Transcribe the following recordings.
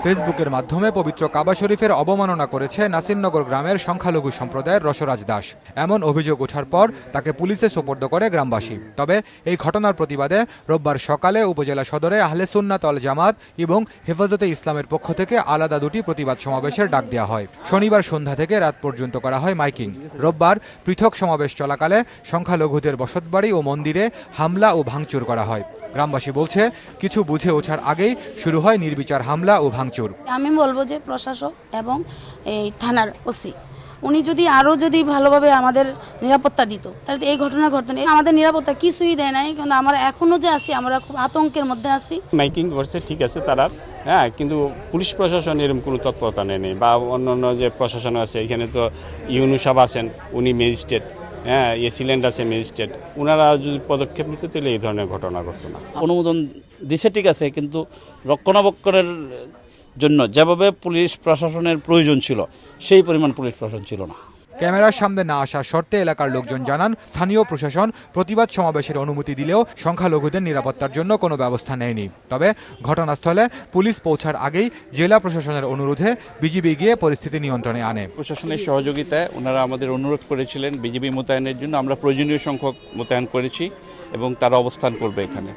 ফেসবুকের মাধ্যমে পবিত্র কাবা শরীফের অবমাননা করেছে নাসিরনগর গ্রামের সংখ্যালঘু সম্প্রদায়ের রসরাজ দাস। এমন অভিযোগ ওঠার পর তাকে পুলিশে সোপর্দ করে গ্রামবাসী। তবে এই ঘটনার প্রতিবাদে রোববার সকালে উপজেলা সদরে আহলে সুন্নাত ওয়াল জামাত এবং হেফাজতে ইসলামের পক্ষ থেকে আলাদা দুটি প্রতিবাদ সমাবেশের ডাক দেওয়া হয়। শনিবার সন্ধ্যা থেকে রাত পর্যন্ত করা হয় মাইকিং। রোববার পৃথক সমাবেশ চলাকালে সংখ্যালঘুদের বসতবাড়ি ও মন্দিরে হামলা ও ভাঙচুর করা হয়। গ্রামবাসী বলছে, কিছু বুঝে ওঠার আগেই শুরু হয় নির্বিচার হামলা ও ভাঙচুর। আমি বলবো যে প্রশাসক এবং এই থানার ওসি উনি যদি আরো ভালোভাবে আমাদের নিরাপত্তা দিত তাহলে এই ঘটনা ঘটতো না। আমাদের নিরাপত্তা কিছুই দেয় নাই, কিন্তু আমরা এখনো যে আছি আমরা খুব আতঙ্কের মধ্যে আছি। মাইকিং করছে ঠিক আছে তারা, হ্যাঁ, কিন্তু পুলিশ প্রশাসন এরকম কোনো তৎপরতা নেই বা অন্যান্য যে প্রশাসন আছে এখানে তো ইউনু সাহেব আছেন, উনি ম্যাজিস্ট্রেট, হ্যাঁ, এসিল্যান্ড আছে ম্যাজিস্ট্রেট, ওনারা যদি পদক্ষেপ নিতে তাহলে এই ধরনের ঘটনা ঘটতো না। অনুমোদন দিছে ঠিক আছে, কিন্তু রক্ষণাবেক্ষণের জন্য যেভাবে পুলিশ প্রশাসনের প্রয়োজন ছিল সেই পরিমাণ পুলিশ প্রশাসন ছিল না। ক্যামেরার সামনে না আসার শর্তে এলাকার লোকজন জানান, স্থানীয় প্রশাসন প্রতিবাদ সমাবেশের অনুমতি দিলেও সংখ্যালঘুদের নিরাপত্তার জন্য কোনো ব্যবস্থা নেয়নি। তবে ঘটনাস্থলে পুলিশ পৌঁছার আগেই জেলা প্রশাসনের অনুরোধে বিজিবি গিয়ে পরিস্থিতি নিয়ন্ত্রণে আনে। প্রশাসনের সহযোগিতায় ওনারা আমাদের অনুরোধ করেছিলেন বিজিবি মোতায়েনের জন্য, আমরা প্রয়োজনীয় সংখ্যক মোতায়েন করেছি এবং তারা অবস্থান করবে এখানে।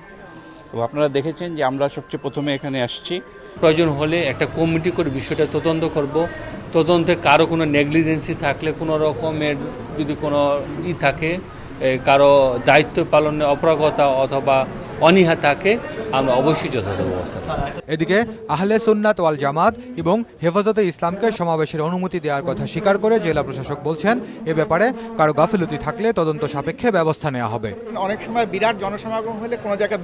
তো আপনারা দেখেছেন যে আমরা সবচেয়ে প্রথমে এখানে আসছি। প্রয়োজন হলে একটা কমিটি করে বিষয়টা তদন্ত করব। তদন্তে কারো কোনো নেগলিজেন্সি থাকলে, কোনো রকমের যদি কোনো থাকে, কারো দায়িত্ব পালনে অপারগতা অথবা অনীহা থাকে, আমরা অবশ্যই যথাযথ ব্যবস্থা নেব। এদিকে আহলে সুন্নাত ওয়াল জামাত এবং হেফাজতে ইসলামকে সমাবেশের অনুমতি দেওয়ার কথা স্বীকার করে জেলা প্রশাসক বলছেন, এ ব্যাপারে কারো গাফিলতি থাকলে তদন্ত সাপেক্ষে ব্যবস্থা নেওয়া হবে। অনেক সময় বিরাট জনসমাগম হলে কোনো জায়গায়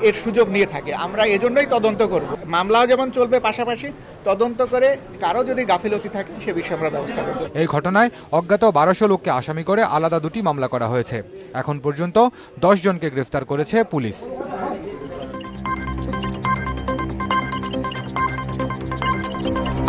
এর সুযোগ নিয়ে থাকে, আমরা এজন্যই তদন্ত করব। মামলাও যেমন চলবে, পাশাপাশি তদন্ত করে কারো যদি গাফিলতি থাকে সে বিষয়ে আমরা ব্যবস্থা করব। এই ঘটনায় অজ্ঞাত 1200 লোককে আসামি করে আলাদা দুটি মামলা করা হয়েছে। এখন পর্যন্ত 10 জনকে গ্রেফতার করেছে পুলিশ।